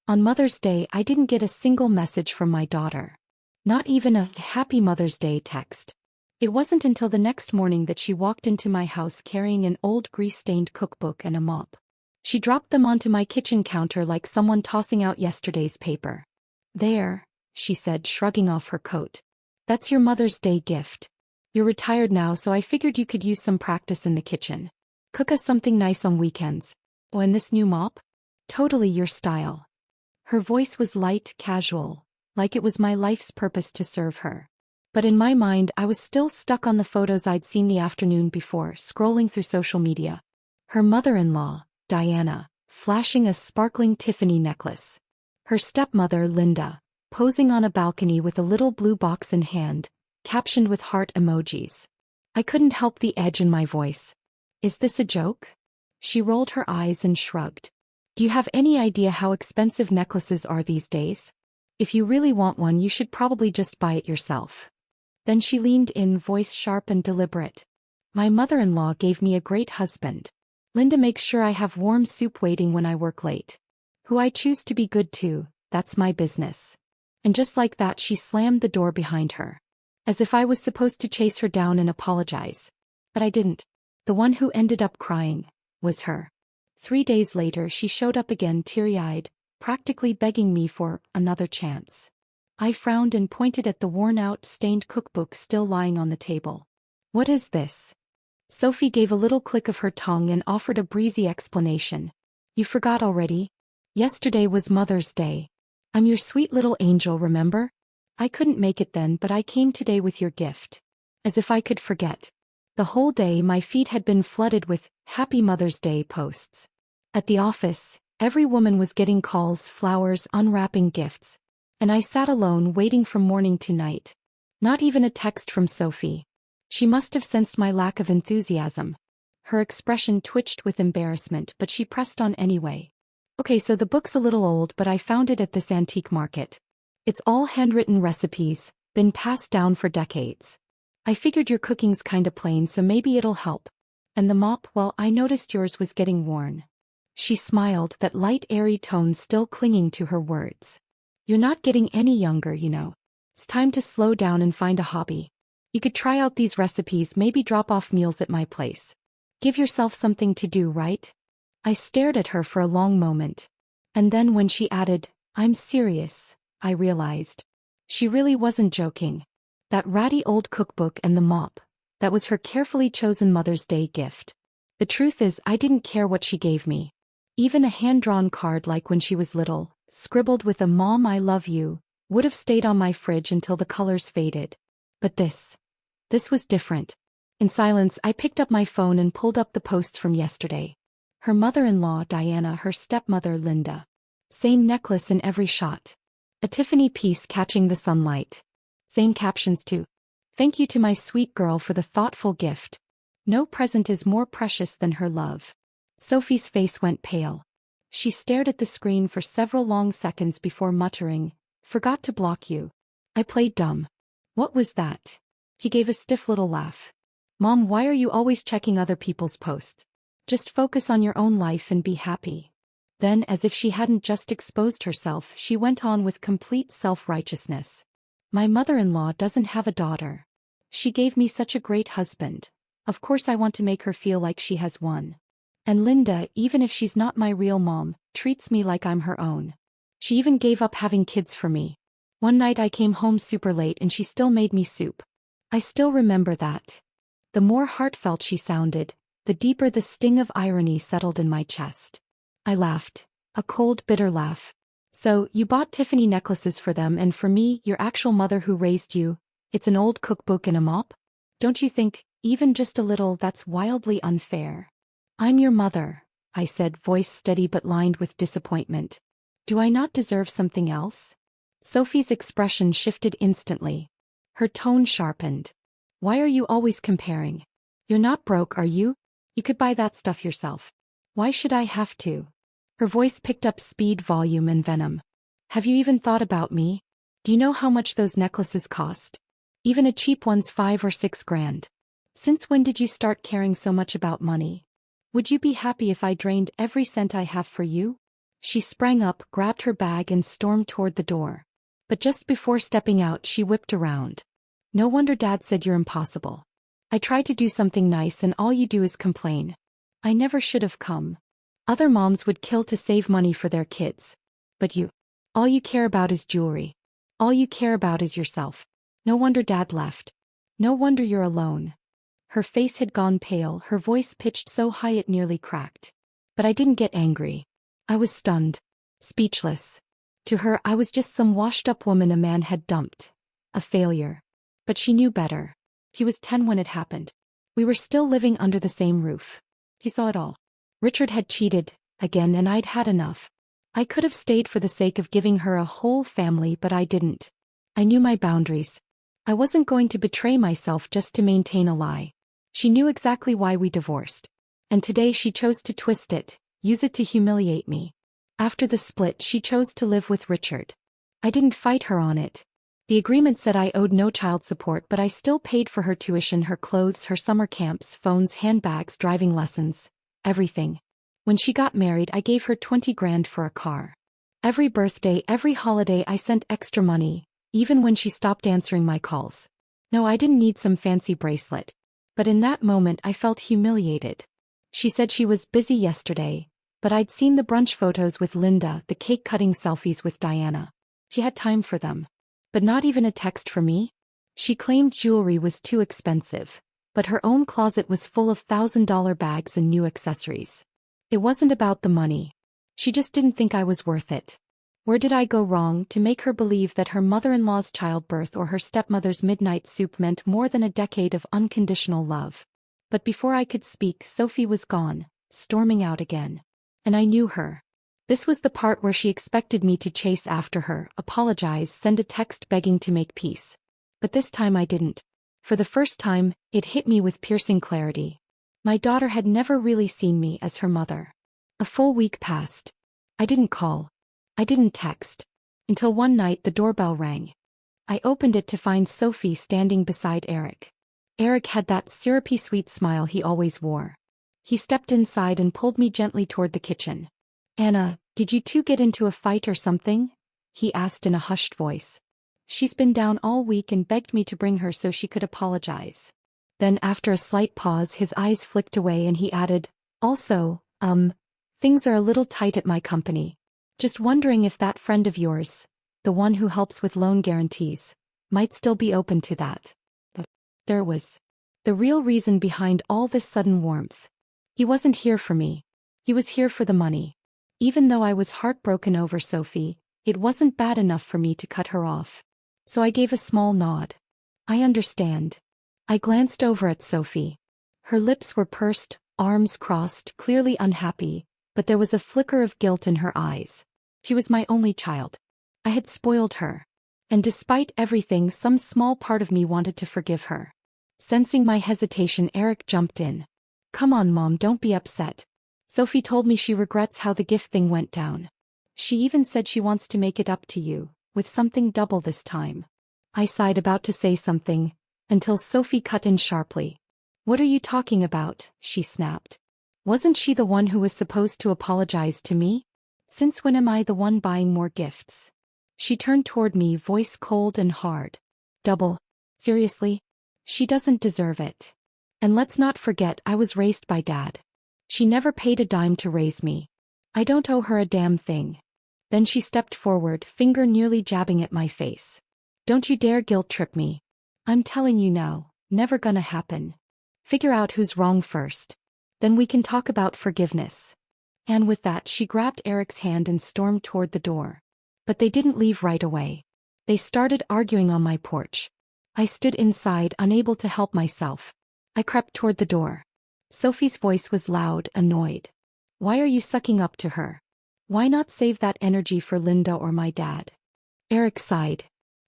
On Mother's Day, I didn't get a single message from my daughter. Not even a Happy Mother's Day text. It wasn't until the next morning that she walked into my house carrying an old grease-stained cookbook and a mop. She dropped them onto my kitchen counter like someone tossing out yesterday's paper. "There," she said, shrugging off her coat. "That's your Mother's Day gift. You're retired now, so I figured you could use some practice in the kitchen. Cook us something nice on weekends. Oh, and this new mop? Totally your style." Her voice was light, casual, like it was my life's purpose to serve her. But in my mind, I was still stuck on the photos I'd seen the afternoon before, scrolling through social media. Her mother-in-law, Diana, flashing a sparkling Tiffany necklace. Her stepmother, Linda, posing on a balcony with a little blue box in hand, captioned with heart emojis. I couldn't help the edge in my voice. "Is this a joke?" She rolled her eyes and shrugged. "Do you have any idea how expensive necklaces are these days? If you really want one, you should probably just buy it yourself." Then she leaned in, voice sharp and deliberate. "My mother-in-law gave me a great husband. Linda makes sure I have warm soup waiting when I work late. Who I choose to be good to, that's my business." And just like that, she slammed the door behind her. As if I was supposed to chase her down and apologize. But I didn't. The one who ended up crying was her. 3 days later, she showed up again, teary-eyed, practically begging me for another chance. I frowned and pointed at the worn-out, stained cookbook still lying on the table. "What is this?" Sophie gave a little click of her tongue and offered a breezy explanation. "You forgot already? Yesterday was Mother's Day. I'm your sweet little angel, remember? I couldn't make it then, but I came today with your gift." As if I could forget. The whole day my feed had been flooded with Happy Mother's Day posts. At the office, every woman was getting calls, flowers, unwrapping gifts. And I sat alone waiting from morning to night. Not even a text from Sophie. She must have sensed my lack of enthusiasm. Her expression twitched with embarrassment, but she pressed on anyway. "Okay, so the book's a little old, but I found it at this antique market. It's all handwritten recipes, been passed down for decades. I figured your cooking's kinda plain, so maybe it'll help. And the mop, well, I noticed yours was getting worn." She smiled, that light airy tone still clinging to her words. "You're not getting any younger, you know. It's time to slow down and find a hobby. You could try out these recipes, maybe drop off meals at my place. Give yourself something to do, right?" I stared at her for a long moment. And then when she added, "I'm serious," I realized. She really wasn't joking. That ratty old cookbook and the mop, that was her carefully chosen Mother's Day gift. The truth is, I didn't care what she gave me. Even a hand-drawn card like when she was little, scribbled with a "Mom, I love you," would have stayed on my fridge until the colors faded. But this was different. In silence, I picked up my phone and pulled up the posts from yesterday. Her mother-in-law, Diana, her stepmother, Linda. Same necklace in every shot. A Tiffany piece catching the sunlight. Same captions too. "Thank you to my sweet girl for the thoughtful gift. No present is more precious than her love." Sophie's face went pale. She stared at the screen for several long seconds before muttering, "Forgot to block you." I played dumb. "What was that?" He gave a stiff little laugh. "Mom, why are you always checking other people's posts? Just focus on your own life and be happy." Then, as if she hadn't just exposed herself, she went on with complete self-righteousness. "My mother-in-law doesn't have a daughter. She gave me such a great husband. Of course I want to make her feel like she has one. And Linda, even if she's not my real mom, treats me like I'm her own. She even gave up having kids for me. One night I came home super late and she still made me soup. I still remember that." The more heartfelt she sounded, the deeper the sting of irony settled in my chest. I laughed. A cold, bitter laugh. "So, you bought Tiffany necklaces for them, and for me, your actual mother who raised you, it's an old cookbook and a mop? Don't you think, even just a little, that's wildly unfair?" "I'm your mother," I said, voice steady but lined with disappointment. "Do I not deserve something else?" Sophie's expression shifted instantly. Her tone sharpened. "Why are you always comparing? You're not broke, are you? You could buy that stuff yourself. Why should I have to?" Her voice picked up speed, volume, and venom. "Have you even thought about me? Do you know how much those necklaces cost? Even a cheap one's 5 or 6 grand. Since when did you start caring so much about money? Would you be happy if I drained every cent I have for you?" She sprang up, grabbed her bag and stormed toward the door. But just before stepping out she whipped around. No wonder Dad said you're impossible. I tried to do something nice and all you do is complain. I never should have come. Other moms would kill to save money for their kids. But you. All you care about is jewelry. All you care about is yourself. No wonder Dad left. No wonder you're alone. Her face had gone pale, her voice pitched so high it nearly cracked. But I didn't get angry. I was stunned. Speechless. To her I was just some washed-up woman a man had dumped. A failure. But she knew better. He was 10 when it happened. We were still living under the same roof. He saw it all. Richard had cheated, again, and I'd had enough. I could have stayed for the sake of giving her a whole family, but I didn't. I knew my boundaries. I wasn't going to betray myself just to maintain a lie. She knew exactly why we divorced. And today she chose to twist it, use it to humiliate me. After the split she chose to live with Richard. I didn't fight her on it. The agreement said I owed no child support, but I still paid for her tuition, her clothes, her summer camps, phones, handbags, driving lessons. Everything. When she got married I gave her 20 grand for a car. Every birthday, every holiday I sent extra money, even when she stopped answering my calls. No, I didn't need some fancy bracelet. But in that moment I felt humiliated. She said she was busy yesterday, but I'd seen the brunch photos with Linda, the cake-cutting selfies with Diana. She had time for them. But not even a text for me? She claimed jewelry was too expensive, but her own closet was full of $1,000 bags and new accessories. It wasn't about the money. She just didn't think I was worth it. Where did I go wrong to make her believe that her mother-in-law's childbirth or her stepmother's midnight soup meant more than a decade of unconditional love? But before I could speak, Sophie was gone, storming out again. And I knew her. This was the part where she expected me to chase after her, apologize, send a text begging to make peace. But this time I didn't. For the first time, it hit me with piercing clarity. My daughter had never really seen me as her mother. A full week passed. I didn't call. I didn't text. Until one night the doorbell rang. I opened it to find Sophie standing beside Eric. Eric had that syrupy sweet smile he always wore. He stepped inside and pulled me gently toward the kitchen. "Anna, did you two get into a fight or something?" he asked in a hushed voice. "She's been down all week and begged me to bring her so she could apologize." Then after a slight pause his eyes flicked away and he added, "Also, things are a little tight at my company. Just wondering if that friend of yours, the one who helps with loan guarantees, might still be open to that." But there was the real reason behind all this sudden warmth. He wasn't here for me. He was here for the money. Even though I was heartbroken over Sophie, it wasn't bad enough for me to cut her off. So I gave a small nod. "I understand." I glanced over at Sophie. Her lips were pursed, arms crossed, clearly unhappy, but there was a flicker of guilt in her eyes. She was my only child. I had spoiled her. And despite everything, some small part of me wanted to forgive her. Sensing my hesitation, Eric jumped in. "Come on, Mom, don't be upset. Sophie told me she regrets how the gift thing went down. She even said she wants to make it up to you, with something double this time." I sighed, about to say something, until Sophie cut in sharply. "What are you talking about?" she snapped. "Wasn't she the one who was supposed to apologize to me? Since when am I the one buying more gifts?" She turned toward me, voice cold and hard. "Double? Seriously? She doesn't deserve it. And let's not forget I was raised by Dad. She never paid a dime to raise me. I don't owe her a damn thing." Then she stepped forward, finger nearly jabbing at my face. "Don't you dare guilt trip me. I'm telling you now, never gonna happen. Figure out who's wrong first. Then we can talk about forgiveness." And with that she grabbed Eric's hand and stormed toward the door. But they didn't leave right away. They started arguing on my porch. I stood inside, unable to help myself. I crept toward the door. Sophie's voice was loud, annoyed. "Why are you sucking up to her? Why not save that energy for Linda or my dad?" Eric sighed.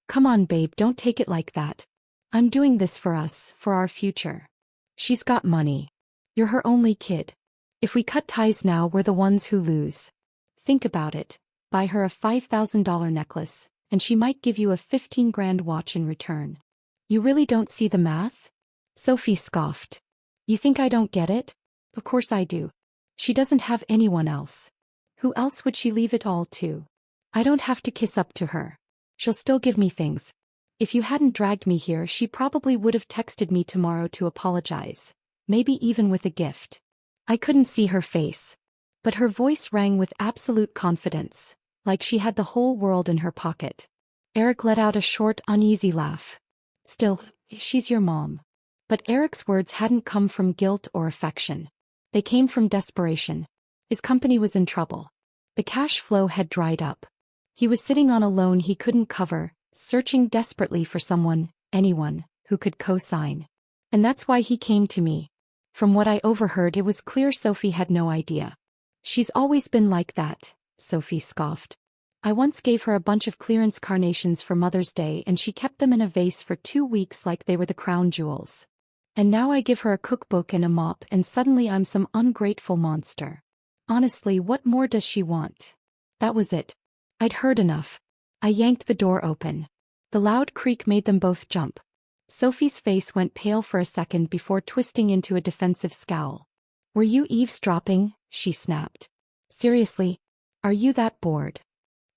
"Come on, babe, don't take it like that. I'm doing this for us, for our future. She's got money. You're her only kid. If we cut ties now, we're the ones who lose. Think about it. Buy her a $5,000 necklace, and she might give you a 15 grand watch in return. You really don't see the math?" Sophie scoffed. "You think I don't get it? Of course I do. She doesn't have anyone else. Who else would she leave it all to? I don't have to kiss up to her. She'll still give me things. If you hadn't dragged me here, she probably would have texted me tomorrow to apologize. Maybe even with a gift. I couldn't see her face. But her voice rang with absolute confidence, like she had the whole world in her pocket. Eric let out a short, uneasy laugh. Still, she's your mom. But Eric's words hadn't come from guilt or affection. They came from desperation. His company was in trouble. The cash flow had dried up. He was sitting on a loan he couldn't cover, searching desperately for someone, anyone, who could co-sign. And that's why he came to me. From what I overheard, it was clear Sophie had no idea. She's always been like that, Sophie scoffed. I once gave her a bunch of clearance carnations for Mother's Day and she kept them in a vase for 2 weeks like they were the crown jewels. And now I give her a cookbook and a mop and suddenly I'm some ungrateful monster. Honestly, what more does she want? That was it. I'd heard enough. I yanked the door open. The loud creak made them both jump. Sophie's face went pale for a second before twisting into a defensive scowl. Were you eavesdropping? She snapped. Seriously? Are you that bored?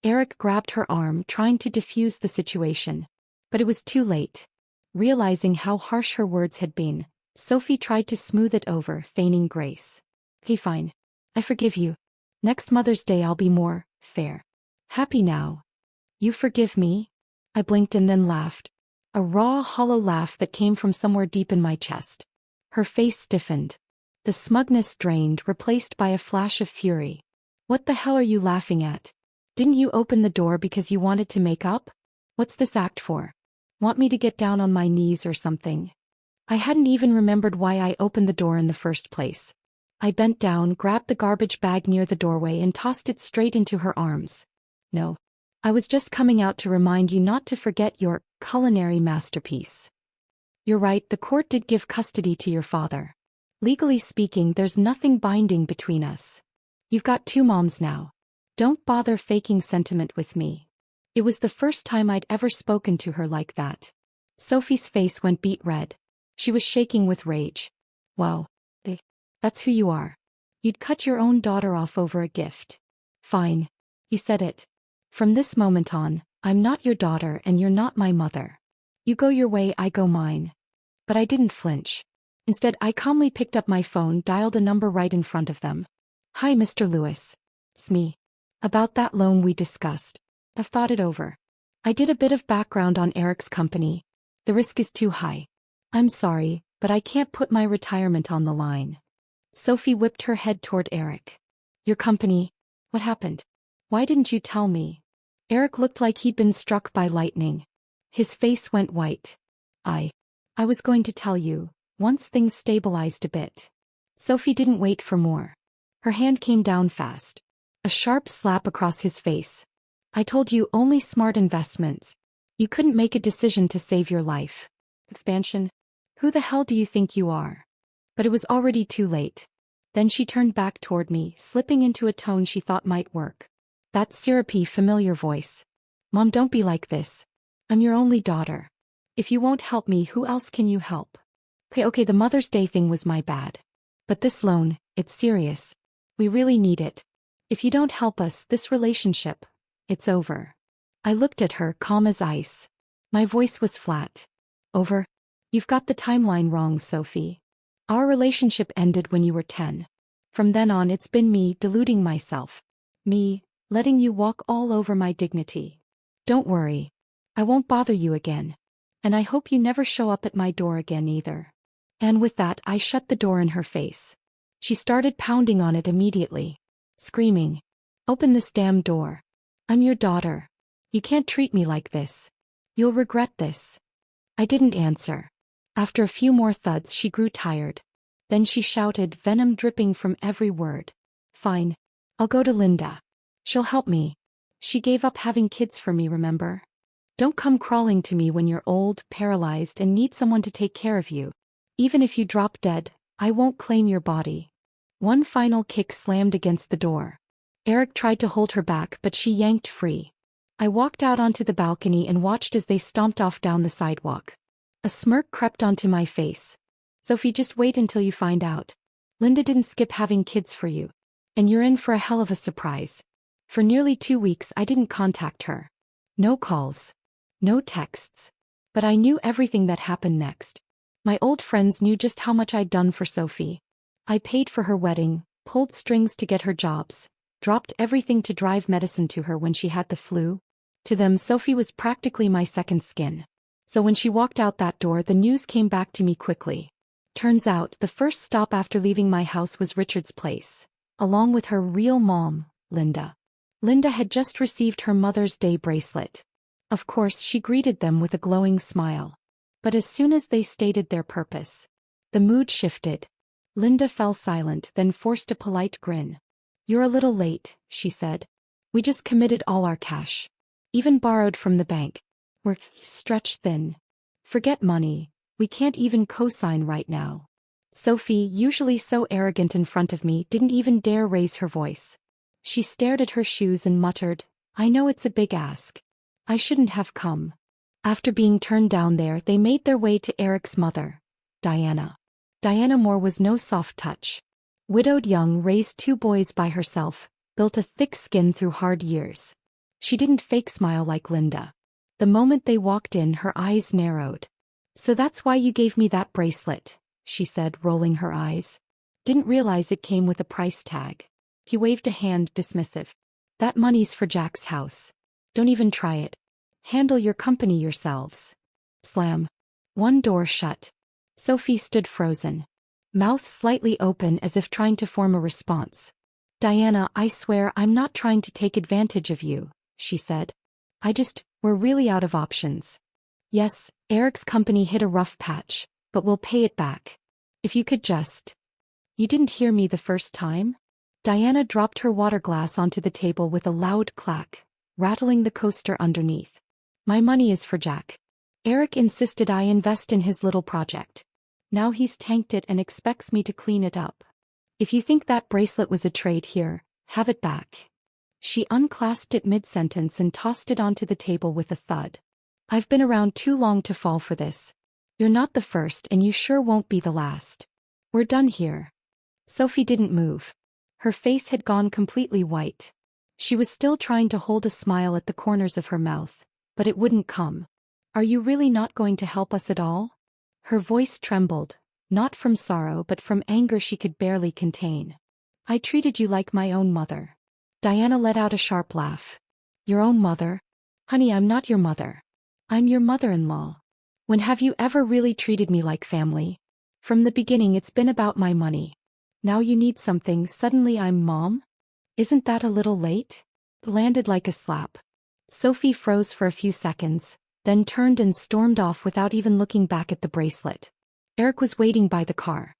Eric grabbed her arm, trying to defuse the situation. But it was too late. Realizing how harsh her words had been, Sophie tried to smooth it over, feigning grace. Okay, fine. I forgive you. Next Mother's Day I'll be more fair. Happy now. You forgive me? I blinked and then laughed. A raw, hollow laugh that came from somewhere deep in my chest. Her face stiffened. The smugness drained, replaced by a flash of fury. What the hell are you laughing at? Didn't you open the door because you wanted to make up? What's this act for? Want me to get down on my knees or something? I hadn't even remembered why I opened the door in the first place. I bent down, grabbed the garbage bag near the doorway and tossed it straight into her arms. No. I was just coming out to remind you not to forget your culinary masterpiece. You're right, the court did give custody to your father. Legally speaking, there's nothing binding between us. You've got 2 moms now. Don't bother faking sentiment with me. It was the first time I'd ever spoken to her like that. Sophie's face went beet red. She was shaking with rage. Wow. That's who you are. You'd cut your own daughter off over a gift. Fine. You said it. From this moment on, I'm not your daughter and you're not my mother. You go your way, I go mine. But I didn't flinch. Instead, I calmly picked up my phone, dialed a number right in front of them. Hi, Mr. Lewis. It's me. About that loan we discussed. I've thought it over. I did a bit of background on Eric's company. The risk is too high. I'm sorry, but I can't put my retirement on the line. Sophie whipped her head toward Eric. Your company? What happened? Why didn't you tell me? Eric looked like he'd been struck by lightning. His face went white. I was going to tell you, once things stabilized a bit. Sophie didn't wait for more. Her hand came down fast. A sharp slap across his face. I told you only smart investments. You couldn't make a decision to save your life. Expansion? Who the hell do you think you are? But it was already too late. Then she turned back toward me, slipping into a tone she thought might work. That syrupy, familiar voice. Mom, don't be like this. I'm your only daughter. If you won't help me, who else can you help? Okay, the Mother's Day thing was my bad. But this loan, it's serious. We really need it. If you don't help us, this relationship, it's over. I looked at her, calm as ice. My voice was flat. Over? You've got the timeline wrong, Sophie. Our relationship ended when you were 10. From then on, it's been me deluding myself. Me, letting you walk all over my dignity. Don't worry. I won't bother you again. And I hope you never show up at my door again either. And with that, I shut the door in her face. She started pounding on it immediately, screaming, "Open this damn door. I'm your daughter. You can't treat me like this. You'll regret this." I didn't answer. After a few more thuds, she grew tired. Then she shouted, venom dripping from every word. Fine. I'll go to Linda. She'll help me. She gave up having kids for me, remember? Don't come crawling to me when you're old, paralyzed, and need someone to take care of you. Even if you drop dead, I won't claim your body. One final kick slammed against the door. Eric tried to hold her back, but she yanked free. I walked out onto the balcony and watched as they stomped off down the sidewalk. A smirk crept onto my face. Sophie, just wait until you find out. Linda didn't skip having kids for you. And you're in for a hell of a surprise. For nearly 2 weeks I didn't contact her. No calls. No texts. But I knew everything that happened next. My old friends knew just how much I'd done for Sophie. I paid for her wedding, pulled strings to get her jobs, dropped everything to drive medicine to her when she had the flu. To them, Sophie was practically my second skin. So when she walked out that door, the news came back to me quickly. Turns out, the first stop after leaving my house was Richard's place, along with her real mom, Linda. Linda had just received her Mother's Day bracelet. Of course, she greeted them with a glowing smile. But as soon as they stated their purpose, the mood shifted. Linda fell silent, then forced a polite grin. "You're a little late," she said. "We just committed all our cash. Even borrowed from the bank. We're stretched thin. Forget money, we can't even co-sign right now." Sophie, usually so arrogant in front of me, didn't even dare raise her voice. She stared at her shoes and muttered, "I know it's a big ask. I shouldn't have come." After being turned down there, they made their way to Eric's mother, Diana. Diana Moore was no soft touch. Widowed young, raised 2 boys by herself, built a thick skin through hard years. She didn't fake smile like Linda. The moment they walked in, her eyes narrowed. "So that's why you gave me that bracelet," she said, rolling her eyes. "Didn't realize it came with a price tag." He waved a hand, dismissive. "That money's for Jack's house. Don't even try it. Handle your company yourselves." Slam. One door shut. Sophie stood frozen, mouth slightly open as if trying to form a response. "Diana, I swear I'm not trying to take advantage of you," she said. We're really out of options. Yes, Eric's company hit a rough patch, but we'll pay it back. If you could just..." "You didn't hear me the first time?" Diana dropped her water glass onto the table with a loud clack, rattling the coaster underneath. "My money is for Jack. Eric insisted I invest in his little project. Now he's tanked it and expects me to clean it up. If you think that bracelet was a trade, here, have it back." She unclasped it mid-sentence and tossed it onto the table with a thud. "I've been around too long to fall for this. You're not the first and you sure won't be the last. We're done here." Sophie didn't move. Her face had gone completely white. She was still trying to hold a smile at the corners of her mouth, but it wouldn't come. "Are you really not going to help us at all?" Her voice trembled, not from sorrow but from anger she could barely contain. "I treated you like my own mother." Diana let out a sharp laugh. "Your own mother? Honey, I'm not your mother. I'm your mother-in-law. When have you ever really treated me like family? From the beginning it's been about my money. Now you need something, suddenly I'm mom? Isn't that a little late?" Landed like a slap. Sophie froze for a few seconds, then turned and stormed off without even looking back at the bracelet. Eric was waiting by the car.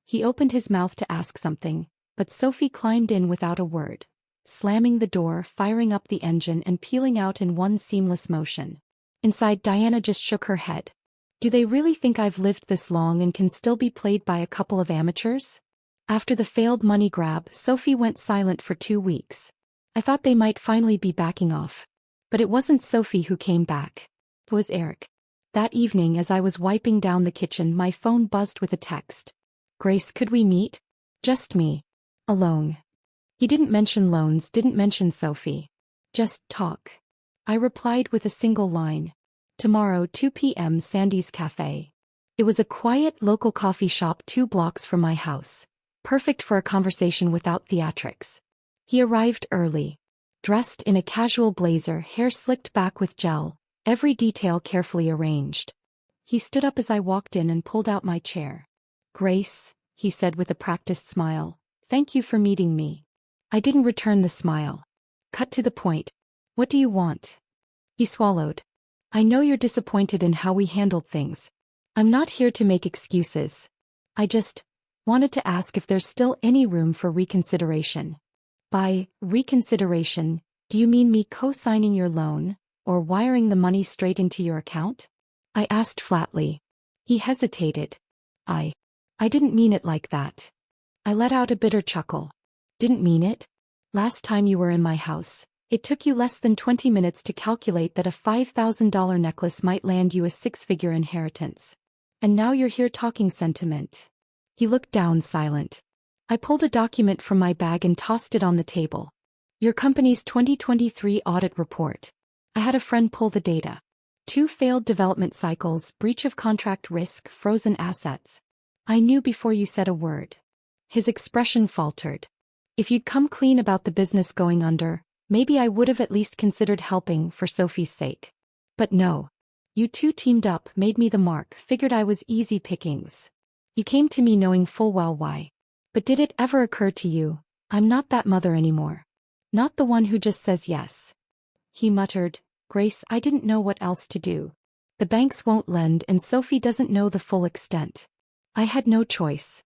He opened his mouth to ask something, but Sophie climbed in without a word, slamming the door, firing up the engine and peeling out in one seamless motion. Inside, Diana just shook her head. "Do they really think I've lived this long and can still be played by a couple of amateurs?" After the failed money grab, Sophie went silent for 2 weeks. I thought they might finally be backing off. But it wasn't Sophie who came back. It was Eric. That evening, as I was wiping down the kitchen, my phone buzzed with a text. "Grace, could we meet? Just me. Alone." He didn't mention loans, didn't mention Sophie. Just talk. I replied with a single line. "Tomorrow, 2 p.m. Sandy's Cafe." It was a quiet local coffee shop 2 blocks from my house. Perfect for a conversation without theatrics. He arrived early. Dressed in a casual blazer, hair slicked back with gel, every detail carefully arranged. He stood up as I walked in and pulled out my chair. "Grace," he said with a practiced smile, "thank you for meeting me." I didn't return the smile. Cut to the point. "What do you want?" He swallowed. "I know you're disappointed in how we handled things. I'm not here to make excuses. I just wanted to ask if there's still any room for reconsideration." "By reconsideration, do you mean me co-signing your loan, or wiring the money straight into your account?" I asked flatly. He hesitated. I didn't mean it like that." I let out a bitter chuckle. "Didn't mean it? Last time you were in my house, it took you less than 20 minutes to calculate that a $5,000 necklace might land you a 6-figure inheritance. And now you're here talking sentiment." He looked down, silent. I pulled a document from my bag and tossed it on the table. Your company's 2023 audit report. I had a friend pull the data. 2 failed development cycles, breach of contract risk, frozen assets. I knew before you said a word. His expression faltered. If you'd come clean about the business going under, maybe I would have at least considered helping for Sophie's sake. But no. You two teamed up, made me the mark, figured I was easy pickings. You came to me knowing full well why. But did it ever occur to you, I'm not that mother anymore. Not the one who just says yes. He muttered, Grace, I didn't know what else to do. The banks won't lend and Sophie doesn't know the full extent. I had no choice.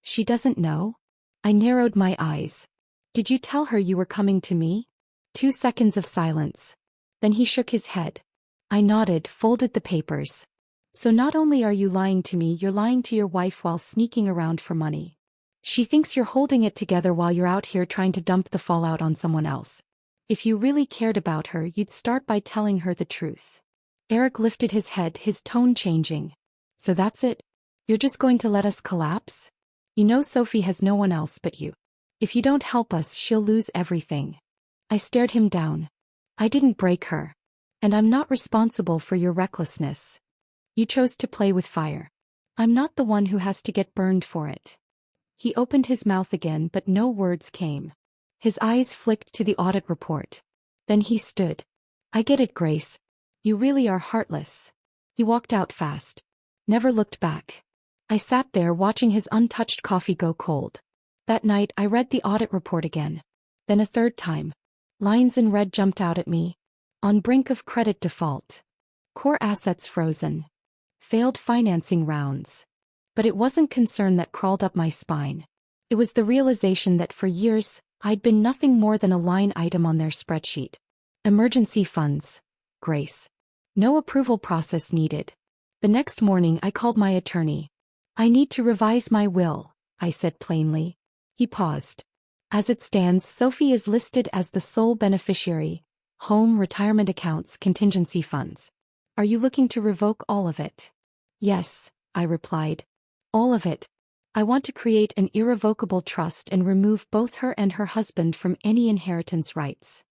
She doesn't know? I narrowed my eyes. Did you tell her you were coming to me? 2 seconds of silence. Then he shook his head. I nodded, folded the papers. So not only are you lying to me, you're lying to your wife while sneaking around for money. She thinks you're holding it together while you're out here trying to dump the fallout on someone else. If you really cared about her, you'd start by telling her the truth. Eric lifted his head, his tone changing. So that's it? You're just going to let us collapse? You know Sophie has no one else but you. If you don't help us, she'll lose everything. I stared him down. I didn't break her. And I'm not responsible for your recklessness. You chose to play with fire. I'm not the one who has to get burned for it. He opened his mouth again, but no words came. His eyes flicked to the audit report. Then he stood. I get it, Grace. You really are heartless. He walked out fast. Never looked back. I sat there watching his untouched coffee go cold. That night I read the audit report again. Then a third time. Lines in red jumped out at me. On brink of credit default. Core assets frozen. Failed financing rounds. But it wasn't concern that crawled up my spine. It was the realization that for years, I'd been nothing more than a line item on their spreadsheet. Emergency funds. Grace. No approval process needed. The next morning I called my attorney. I need to revise my will, I said plainly. He paused. As it stands, Sophie is listed as the sole beneficiary. Home, retirement accounts, contingency funds. Are you looking to revoke all of it? Yes, I replied. All of it. I want to create an irrevocable trust and remove both her and her husband from any inheritance rights.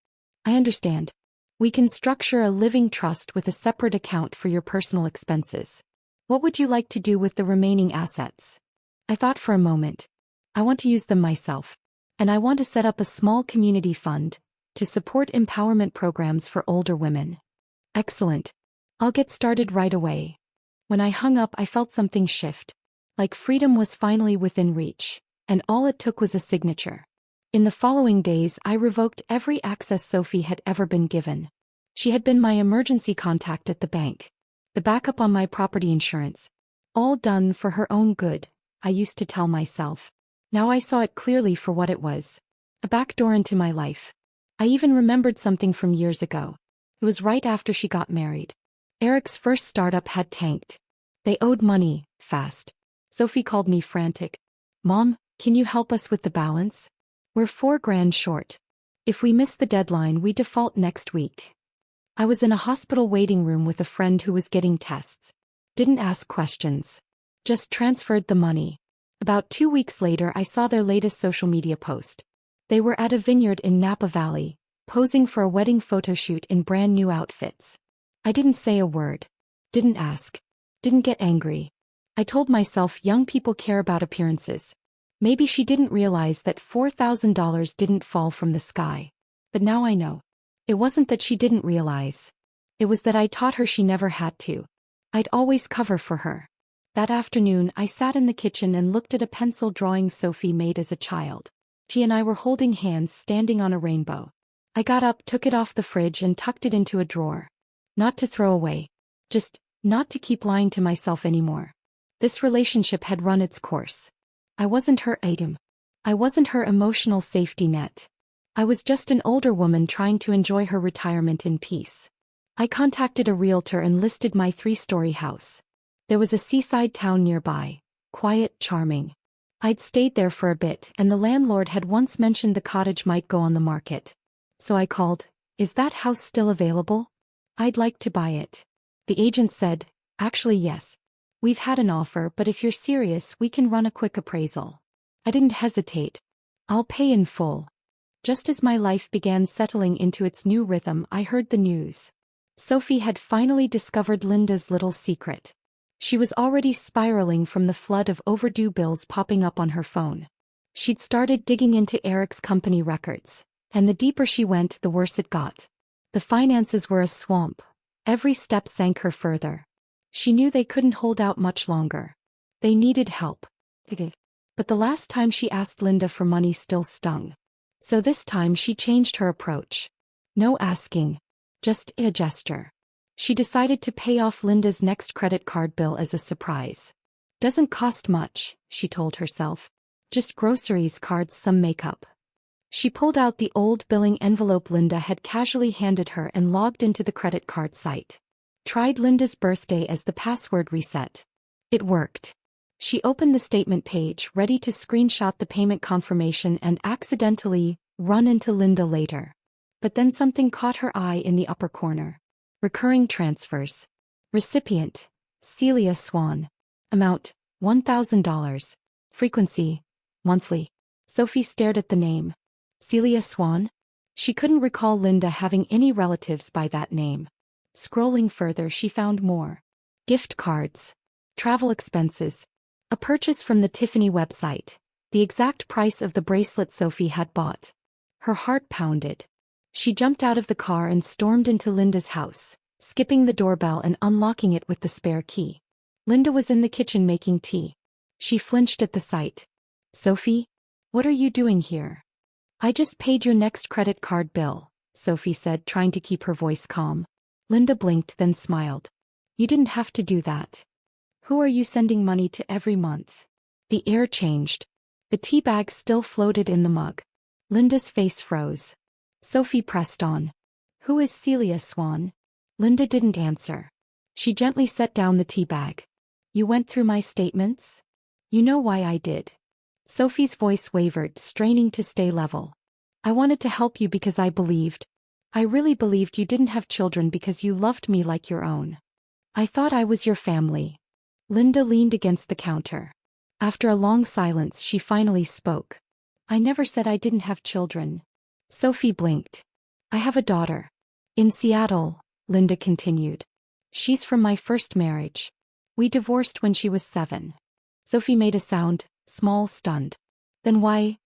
I understand. We can structure a living trust with a separate account for your personal expenses. What would you like to do with the remaining assets? I thought for a moment. I want to use them myself. And I want to set up a small community fund to support empowerment programs for older women. Excellent. I'll get started right away. When I hung up, I felt something shift. Like freedom was finally within reach, and all it took was a signature. In the following days, I revoked every access Sophie had ever been given. She had been my emergency contact at the bank, the backup on my property insurance. All done for her own good, I used to tell myself. Now I saw it clearly for what it was. A backdoor into my life. I even remembered something from years ago. It was right after she got married. Eric's first startup had tanked. They owed money, fast. Sophie called me frantic. Mom, can you help us with the balance? We're $4,000 short. If we miss the deadline, we default next week. I was in a hospital waiting room with a friend who was getting tests. Didn't ask questions. Just transferred the money. About 2 weeks later, I saw their latest social media post. They were at a vineyard in Napa Valley, posing for a wedding photo shoot in brand new outfits. I didn't say a word. Didn't ask. Didn't get angry. I told myself young people care about appearances. Maybe she didn't realize that $4,000 didn't fall from the sky. But now I know. It wasn't that she didn't realize. It was that I taught her she never had to. I'd always cover for her. That afternoon, I sat in the kitchen and looked at a pencil drawing Sophie made as a child. She and I were holding hands standing on a rainbow. I got up, took it off the fridge and tucked it into a drawer. Not to throw away. Just not to keep lying to myself anymore. This relationship had run its course. I wasn't her item. I wasn't her emotional safety net. I was just an older woman trying to enjoy her retirement in peace. I contacted a realtor and listed my 3-story house. There was a seaside town nearby, quiet, charming. I'd stayed there for a bit and the landlord had once mentioned the cottage might go on the market. So I called, "Is that house still available? I'd like to buy it." The agent said, "Actually yes. We've had an offer, but if you're serious, we can run a quick appraisal." I didn't hesitate. I'll pay in full. Just as my life began settling into its new rhythm, I heard the news. Sophie had finally discovered Linda's little secret. She was already spiraling from the flood of overdue bills popping up on her phone. She'd started digging into Eric's company records, and the deeper she went, the worse it got. The finances were a swamp. Every step sank her further. She knew they couldn't hold out much longer. They needed help. But the last time she asked Linda for money still stung. So this time she changed her approach. No asking. Just a gesture. She decided to pay off Linda's next credit card bill as a surprise. Doesn't cost much, she told herself. Just groceries, cards, some makeup. She pulled out the old billing envelope Linda had casually handed her and logged into the credit card site. Tried Linda's birthday as the password reset. It worked. She opened the statement page, ready to screenshot the payment confirmation and accidentally run into Linda later. But then something caught her eye in the upper corner. Recurring transfers. Recipient: Celia Swan. Amount: $1,000. Frequency: monthly. Sophie stared at the name. Celia Swan? She couldn't recall Linda having any relatives by that name. Scrolling further, she found more. Gift cards. Travel expenses. A purchase from the Tiffany website. The exact price of the bracelet Sophie had bought. Her heart pounded. She jumped out of the car and stormed into Linda's house, skipping the doorbell and unlocking it with the spare key. Linda was in the kitchen making tea. She flinched at the sight. Sophie? What are you doing here? I just paid your next credit card bill, Sophie said, trying to keep her voice calm. Linda blinked, then smiled. You didn't have to do that. Who are you sending money to every month? The air changed. The tea bag still floated in the mug. Linda's face froze. Sophie pressed on. Who is Celia Swan? Linda didn't answer. She gently set down the tea bag. You went through my statements? You know why I did. Sophie's voice wavered, straining to stay level. I wanted to help you because I believed. I really believed you didn't have children because you loved me like your own. I thought I was your family. Linda leaned against the counter. After a long silence, she finally spoke. I never said I didn't have children. Sophie blinked. I have a daughter. In Seattle, Linda continued. She's from my first marriage. We divorced when she was 7. Sophie made a sound, small, stunned. Then why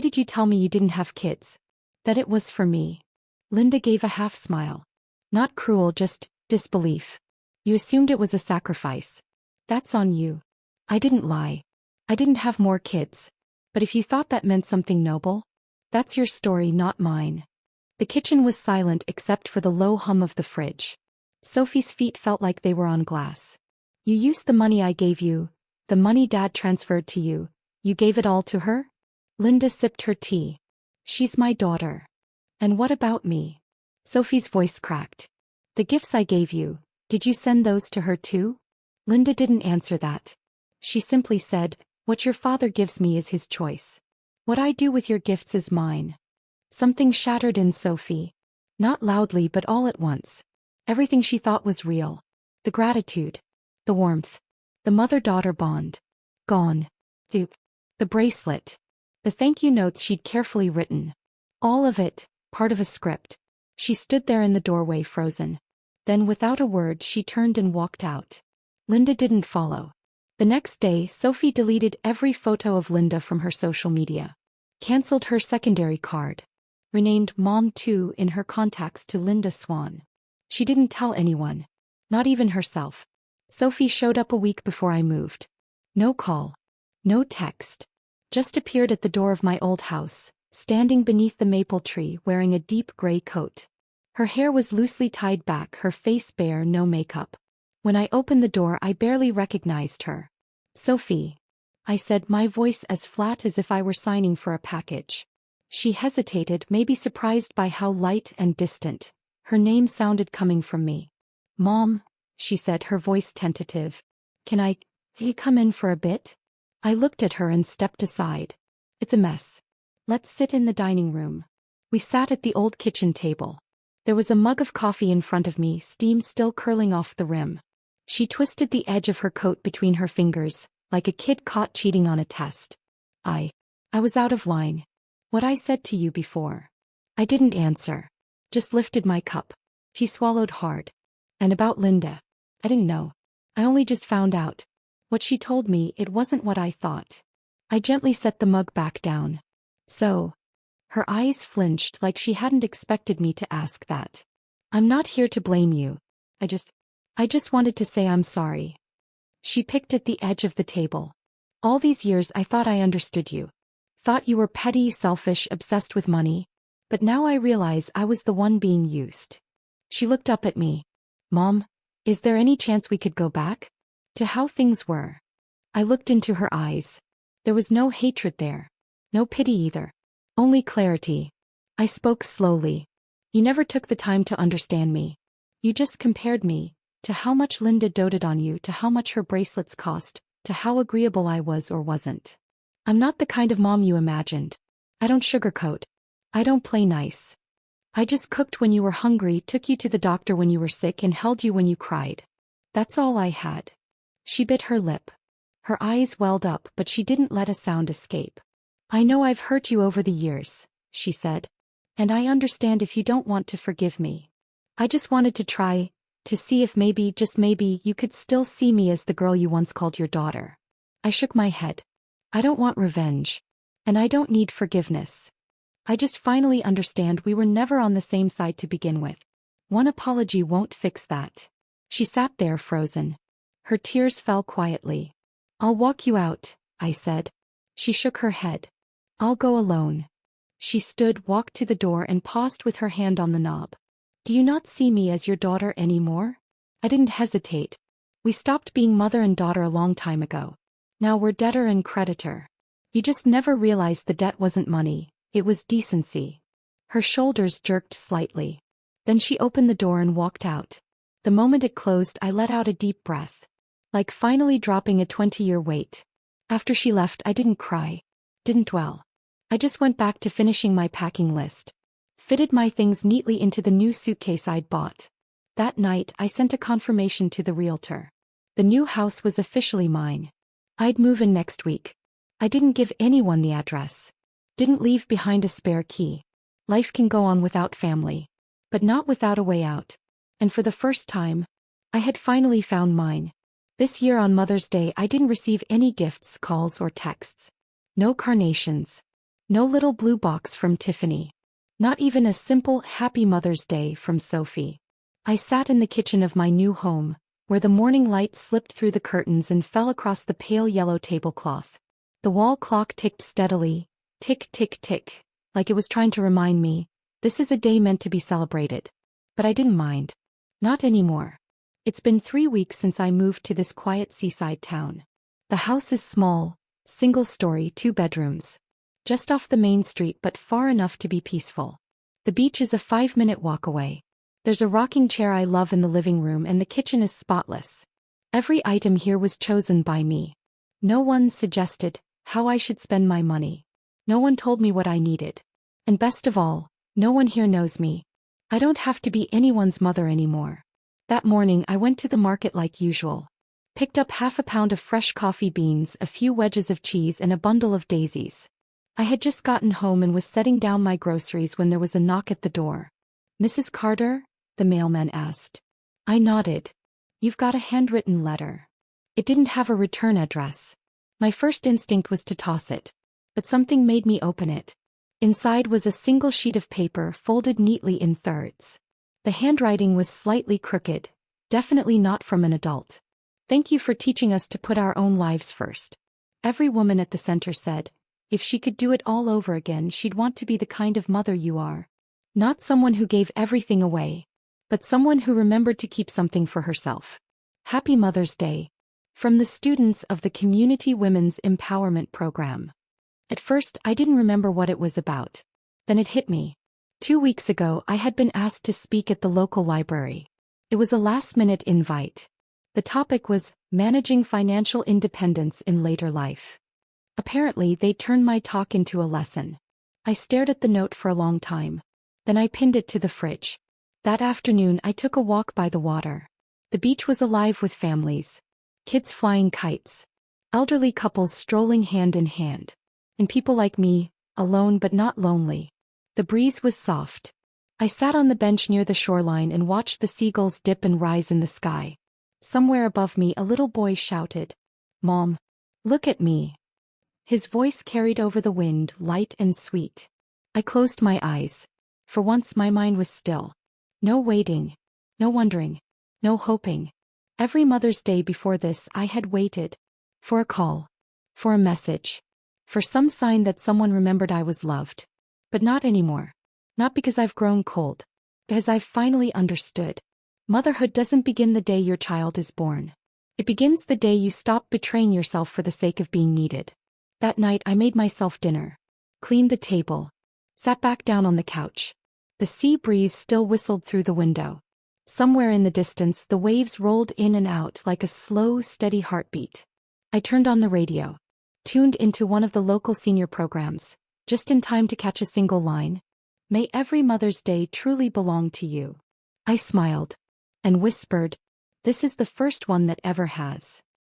did you tell me you didn't have kids? That it was for me. Linda gave a half smile. Not cruel, just disbelief. You assumed it was a sacrifice. That's on you. I didn't lie. I didn't have more kids. But if you thought that meant something noble, that's your story, not mine. The kitchen was silent except for the low hum of the fridge. Sophie's feet felt like they were on glass. You used the money I gave you, the money Dad transferred to you. You gave it all to her? Linda sipped her tea. She's my daughter. And what about me? Sophie's voice cracked. The gifts I gave you, did you send those to her too? Linda didn't answer that. She simply said, what your father gives me is his choice. What I do with your gifts is mine. Something shattered in Sophie. Not loudly but all at once. Everything she thought was real. The gratitude. The warmth. The mother-daughter bond. Gone. The bracelet. The thank you notes she'd carefully written. All of it, part of a script. She stood there in the doorway, frozen. Then without a word she turned and walked out. Linda didn't follow. The next day, Sophie deleted every photo of Linda from her social media. Cancelled her secondary card. Renamed Mom 2 in her contacts to Linda Swan. She didn't tell anyone. Not even herself. Sophie showed up a week before I moved. No call. No text. Just appeared at the door of my old house, standing beneath the maple tree wearing a deep gray coat. Her hair was loosely tied back, her face bare, no makeup. When I opened the door I barely recognized her. Sophie. I said, my voice as flat as if I were signing for a package. She hesitated, maybe surprised by how light and distant her name sounded coming from me. Mom, she said, her voice tentative. Can I come in for a bit? I looked at her and stepped aside. It's a mess. Let's sit in the dining room. We sat at the old kitchen table. There was a mug of coffee in front of me, steam still curling off the rim. She twisted the edge of her coat between her fingers, like a kid caught cheating on a test. I was out of line. What I said to you before. I didn't answer. Just lifted my cup. She swallowed hard. And about Linda. I didn't know. I only just found out. What she told me, it wasn't what I thought. I gently set the mug back down. So. Her eyes flinched like she hadn't expected me to ask that. I'm not here to blame you. I just wanted to say I'm sorry. She picked at the edge of the table. All these years I thought I understood you. Thought you were petty, selfish, obsessed with money. But now I realize I was the one being used. She looked up at me. Mom, is there any chance we could go back to how things were? I looked into her eyes. There was no hatred there. No pity either. Only clarity. I spoke slowly. You never took the time to understand me. You just compared me to how much Linda doted on you, to how much her bracelets cost, to how agreeable I was or wasn't. I'm not the kind of mom you imagined. I don't sugarcoat. I don't play nice. I just cooked when you were hungry, took you to the doctor when you were sick, and held you when you cried. That's all I had. She bit her lip. Her eyes welled up, but she didn't let a sound escape. I know I've hurt you over the years, she said. And I understand if you don't want to forgive me. I just wanted to try, to see if maybe, just maybe, you could still see me as the girl you once called your daughter. I shook my head. I don't want revenge. And I don't need forgiveness. I just finally understand we were never on the same side to begin with. One apology won't fix that. She sat there frozen. Her tears fell quietly. I'll walk you out, I said. She shook her head. I'll go alone. She stood, walked to the door, and paused with her hand on the knob. Do you not see me as your daughter anymore? I didn't hesitate. We stopped being mother and daughter a long time ago. Now we're debtor and creditor. You just never realized the debt wasn't money, it was decency. Her shoulders jerked slightly. Then she opened the door and walked out. The moment it closed, I let out a deep breath. Like finally dropping a 20-year weight. After she left, I didn't cry. Didn't dwell. I just went back to finishing my packing list. Fitted my things neatly into the new suitcase I'd bought. That night, I sent a confirmation to the realtor. The new house was officially mine. I'd move in next week. I didn't give anyone the address. Didn't leave behind a spare key. Life can go on without family. But not without a way out. And for the first time, I had finally found mine. This year on Mother's Day, I didn't receive any gifts, calls, or texts. No carnations. No little blue box from Tiffany. Not even a simple Happy Mother's Day from Sophie. I sat in the kitchen of my new home, where the morning light slipped through the curtains and fell across the pale yellow tablecloth. The wall clock ticked steadily, tick, tick, tick, like it was trying to remind me, this is a day meant to be celebrated. But I didn't mind. Not anymore. It's been 3 weeks since I moved to this quiet seaside town. The house is small, single-story, 2 bedrooms. Just off the main street but far enough to be peaceful. The beach is a 5-minute walk away. There's a rocking chair I love in the living room, and the kitchen is spotless. Every item here was chosen by me. No one suggested how I should spend my money. No one told me what I needed. And best of all, no one here knows me. I don't have to be anyone's mother anymore. That morning I went to the market like usual. Picked up half a pound of fresh coffee beans, a few wedges of cheese, and a bundle of daisies. I had just gotten home and was setting down my groceries when there was a knock at the door. Mrs. Carter? The mailman asked. I nodded. You've got a handwritten letter. It didn't have a return address. My first instinct was to toss it. But something made me open it. Inside was a single sheet of paper folded neatly in thirds. The handwriting was slightly crooked, definitely not from an adult. Thank you for teaching us to put our own lives first. Every woman at the center said, if she could do it all over again, she'd want to be the kind of mother you are. Not someone who gave everything away, but someone who remembered to keep something for herself. Happy Mother's Day. From the students of the Community Women's Empowerment Program. At first, I didn't remember what it was about. Then it hit me. 2 weeks ago, I had been asked to speak at the local library. It was a last-minute invite. The topic was managing financial independence in later life. Apparently, they turned my talk into a lesson. I stared at the note for a long time. Then I pinned it to the fridge. That afternoon, I took a walk by the water. The beach was alive with families. Kids flying kites. Elderly couples strolling hand in hand. And people like me, alone but not lonely. The breeze was soft. I sat on the bench near the shoreline and watched the seagulls dip and rise in the sky. Somewhere above me a little boy shouted, "Mom, look at me." His voice carried over the wind, light and sweet. I closed my eyes. For once my mind was still. No waiting. No wondering. No hoping. Every Mother's Day before this I had waited. For a call. For a message. For some sign that someone remembered I was loved. But not anymore. Not because I've grown cold. Because I've finally understood. Motherhood doesn't begin the day your child is born. It begins the day you stop betraying yourself for the sake of being needed. That night I made myself dinner. Cleaned the table. Sat back down on the couch. The sea breeze still whistled through the window. Somewhere in the distance the waves rolled in and out like a slow, steady heartbeat. I turned on the radio. Tuned into one of the local senior programs, just in time to catch a single line. "May every Mother's Day truly belong to you." I smiled. And whispered, "This is the first one that ever has."